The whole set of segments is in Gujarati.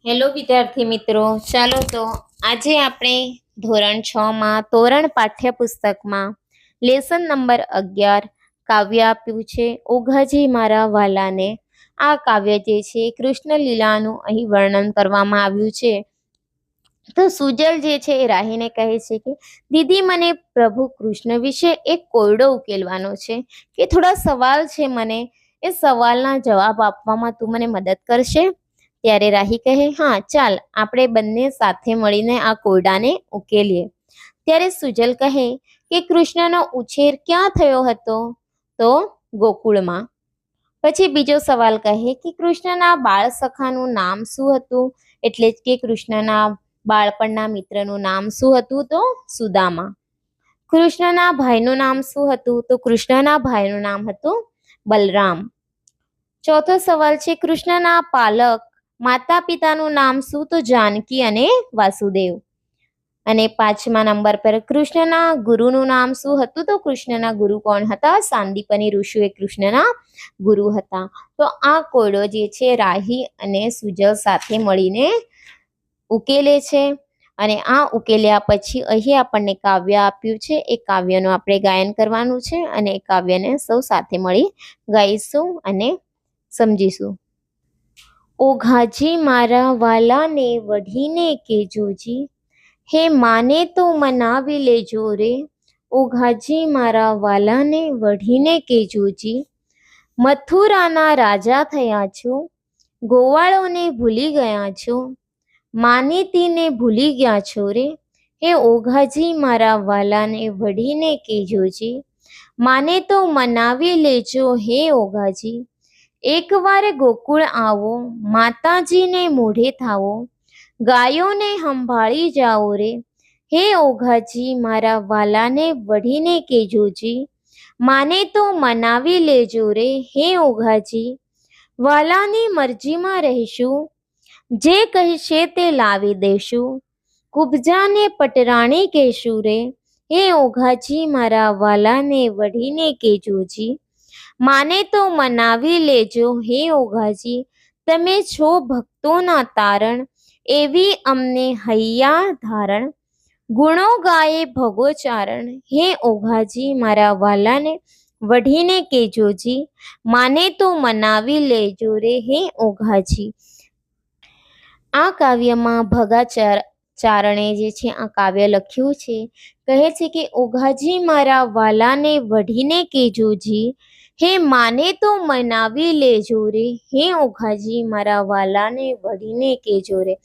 હેલો વિદ્યાર્થી મિત્રો, ચાલો તો આજે આપણે ધોરણ 6 માં તોરણ પાઠ્યપુસ્તકમાં લેસન નંબર 11 કાવ્ય આપ્યું છે ઓઘાજી મારા વાલાને. આ કાવ્ય જે છે કૃષ્ણ લીલાનું અહીં વર્ણન કરવામાં આવ્યું છે. તો સુજલ જે છે એ રાહીને કહે છે કે દીદી, મને પ્રભુ કૃષ્ણ વિશે એક કોયડો ઉકેલવાનો છે, કે થોડા સવાલ છે, મને એ સવાલના જવાબ આપવામાં તું મને મદદ કરશે? ત્યારે રાહી કહે, હા ચાલ, આપણે બંને સાથે મળીને આ કોયડાને ઉકેલીએ. ત્યારે સુજલ કહે કે કૃષ્ણનો ઉછેર ક્યાં થયો હતો? તો ગોકુળમાં. પછી બીજો સવાલ કહે કે કૃષ્ણના બાળ સખાનું નામ શું હતું? એટલે જ કે કૃષ્ણના બાળપણના મિત્રનું નામ શું હતું? તો સુદામા. કૃષ્ણના ભાઈનું નામ શું હતું? તો કૃષ્ણના ભાઈનું નામ હતું બલરામ. ચોથો સવાલ છે કૃષ્ણના પાલક માતા પિતાનું નામ શું? તો જાનકી અને વાસુદેવ. અને 5મા નંબર પર કૃષ્ણના ગુરુનું નામ શું હતું? તો કૃષ્ણના ગુરુ કોણ હતા? સાંદીપની ઋષિએ કૃષ્ણના ગુરુ હતા. તો આ કોયડો જે છે રાહી અને સુજલ સાથે મળીને ઉકેલે છે. અને આ ઉકેલ્યા પછી અહીં આપણને કાવ્ય આપ્યું છે. એ કાવ્યનું આપણે ગાયન કરવાનું છે અને એ કાવ્યને સૌ સાથે મળી ગાઈશું અને સમજીશું. ઓઘાજી મારા વાલાને વઢીને કેજોજી, હે માને તો મનાવી લેજો રે. ઓઘાજી મારા વાલાને વઢીને કેજોજી, મથુરાના રાજા થયા છો, ગોવાળોને ભૂલી ગયા છો, માનીતીને ભૂલી ગયા છો રે. હે ઓઘાજી મારા વાલાને વઢીને કેજોજી, માને તો મનાવી લેજો હે ઓઘાજી. એકવાર ગોકુળ આવો, માતાજીને મોઢે થાવો, ગાયોને સંભાળી જાઓ રે. હે ઓઘાજી મારા વાલાને વઢીને કેજોજી, માને તો મનાવી લેજો રે. હે ઓઘાજી વાલાની મરજીમાં રહેશું, જે કહેશે તે લાવી દેશું, કુબજાને પટરાણી કહેશું રે. હે ઓઘાજી મારા વાલાને વઢીને કેજોજી, માને તો મનાવી લેજો હે ઓઘાજી. તમે છો ભક્તોના તારણ, એવી અમને હૈયા ધારણ, ગુણો ગાયે ભગો ચારણ. હે ઓઘાજી મારા વાલાને વઢીને કેજોજી, માને તો મનાવી લેજો રે. હે ઓઘાજી. આ કાવ્યમાં ભગા ચારણે જે છે આ કાવ્ય લખ્યું છે. કહે છે કે ઓઘાજી મારા વાલાને વઢીને કેજોજી, હે માને તો મનાવી લેજો રે. હે ઓઘાજી મારા વાલાને વઢીને કેજો રે.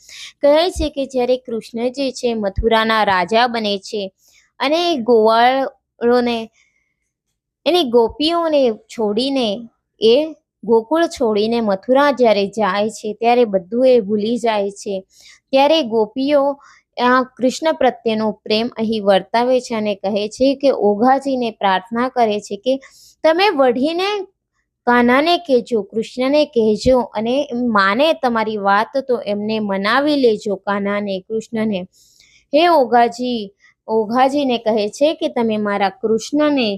કહે છે કે જ્યારે કૃષ્ણ જે છે મથુરાના રાજા બને છે અને ગોવાળોને એની ગોપીઓને છોડીને એ ગોકુળ છોડીને મથુરા જ્યારે જાય છે ત્યારે બધું એ ભૂલી જાય છે. ત્યારે ગોપીઓ આ કૃષ્ણ પ્રત્યેનો પ્રેમ અહીં વર્તાવે છે અને કહે છે કે ઓઘાજીને પ્રાર્થના કરે છે કે તમે વઢીને કાનાને કહેજો, કૃષ્ણને કહેજો અને માને તમારી વાત તો એમને મનાવી લેજો, કાનાને, કૃષ્ણને. હે ઓઘાજીને કહે છે કે તમે મારા કૃષ્ણને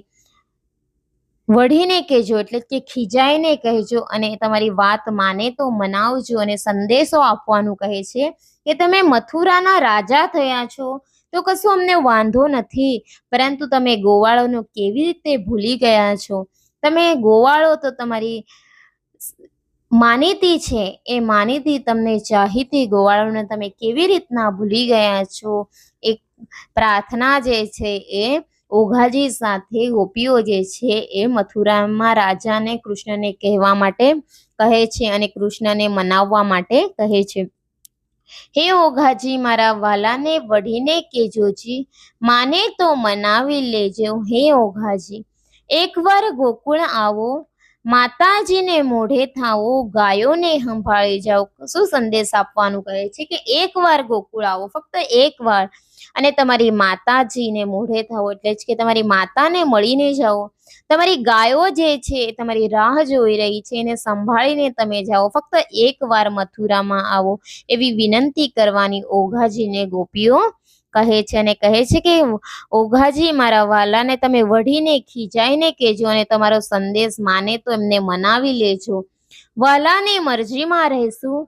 વઢીને કહેજો, એટલે કે ખીજાઈને કહેજો અને તમારી વાત માને તો મનાવજો. અને સંદેશો આપવાનું કહે છે કે તમે મથુરાના રાજા થયા છો તો કશું અમને વાંધો નથી, પરંતુ તમે ગોવાળોનો કેવી રીતે ભૂલી ગયા છો? તમે ગોવાળો તો તમારી માનીતી છે, એ માનીતી તમને ચાહીતી ગોવાળોને તમે કેવી રીતના ભૂલી ગયા છો? એક પ્રાર્થના જે છે એ ઓઘાજી સાથે ગોપીઓ જે છે એ મથુરામાં રાજાને કૃષ્ણને કહેવા માટે કહે છે અને કૃષ્ણને મનાવવા માટે કહે છે. હે ઓઘાજી મારા વાલાને વઢીને કેજોજી, માને તો મનાવી લેજો હે ઓઘાજી. એકવાર ગોકુળ આવો, માતાજીને મોઢે થાવો, ગાયોને સંભાળી જાઓ. શું સંદેશ આપવાનું કહે છે કે એકવાર ગોકુળ આવો, ફક્ત એકવાર, અને તમારી માતાજીને મોઢે થાવો, એટલે જ કે તમારી માતાને મળીને જાઓ. તમારી ગાયો જે છે તમારી રાહ જોઈ રહી છે, એને સંભાળીને તમે જાઓ. ફક્ત એકવાર મથુરામાં આવો એવી વિનંતી કરવાની ઓઘાજીને ગોપીઓ કહે છે. અને કહે છે કે ઓઘાજી મારા વાલાને તમે વઢીને ખીજાઈને કહેજો અને તમારો સંદેશ માને તો એમને મનાવી લેજો. વાલાની મરજીમાં રહેશું,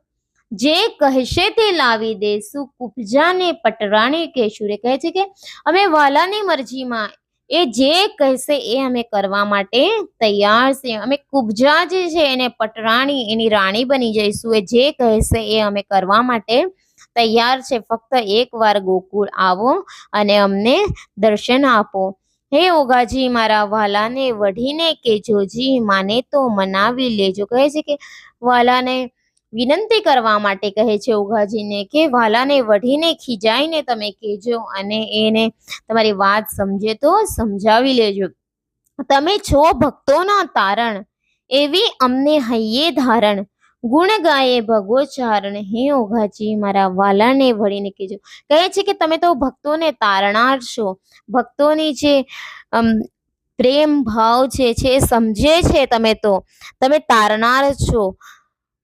જે કહેશે તે લાવી દેશું, કુબજાને પટરાણી કહેશું. રે કહે છે કે અમે વાલાની મરજીમાં એ જે કહેશે એ અમે કરવા માટે તૈયાર છે. અમે કુબજા જે છે એને પટરાણી એની રાણી બની જઈશું. એ જે કહેશે એ અમે કરવા માટે તૈયાર છે. ફક્ત એકવાર ગોકુળ આવો અને અમને દર્શન આપો. હે ઓઘાજી મારા વાલાને વઢીને કેજોજી, માને તો મનાવી લેજો. કહે છે કે વાલાને વિનંતી કરવા માટે કહે છે ઓઘાજીને કે વાલાને વઢીને ખીજાઈને તમે કહેજો અને એને તમારી વાત સમજે તો સમજાવી લેજો. તમે છો ભક્તોના તારણ, એવી અમને હૈયે ધારણ, ગુણ ગાયે ભગો ચારણ. હે ઓઘાજી મારા વાલાને વળીને કહેજો. કહે છે કે તમે તો ભક્તોને તારનાર છો, ભક્તોની જે પ્રેમ ભાવ છે સમજે છે, તમે તારનાર છો.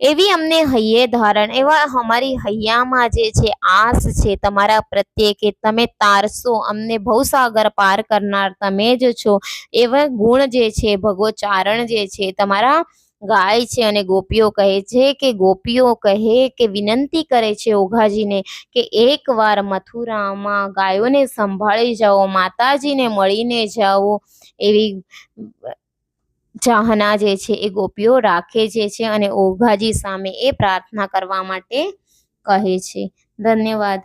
એવી અમને હૈયે ધારણ, એવા અમારી હૈયામાં જે છે આસ છે તમારા પ્રત્યે કે તમે તારશો, અમને ભવસાગર પાર કરનાર તમે જ છો. એવા ગુણ જે છે ભગવો ચારણ જે છે તમારા ગાય છે. અને ગોપીઓ કહે છે કે વિનંતી કરે છે ઓઘાજીને કે એકવાર મથુરામાં ગાયોને સંભાળી જાઓ, માતાજીને મળીને જાઓ. એવી ચાહના જે છે એ ગોપીઓ રાખે છે અને ઓઘાજી સામે એ પ્રાર્થના કરવા માટે કહે છે. ધન્યવાદ.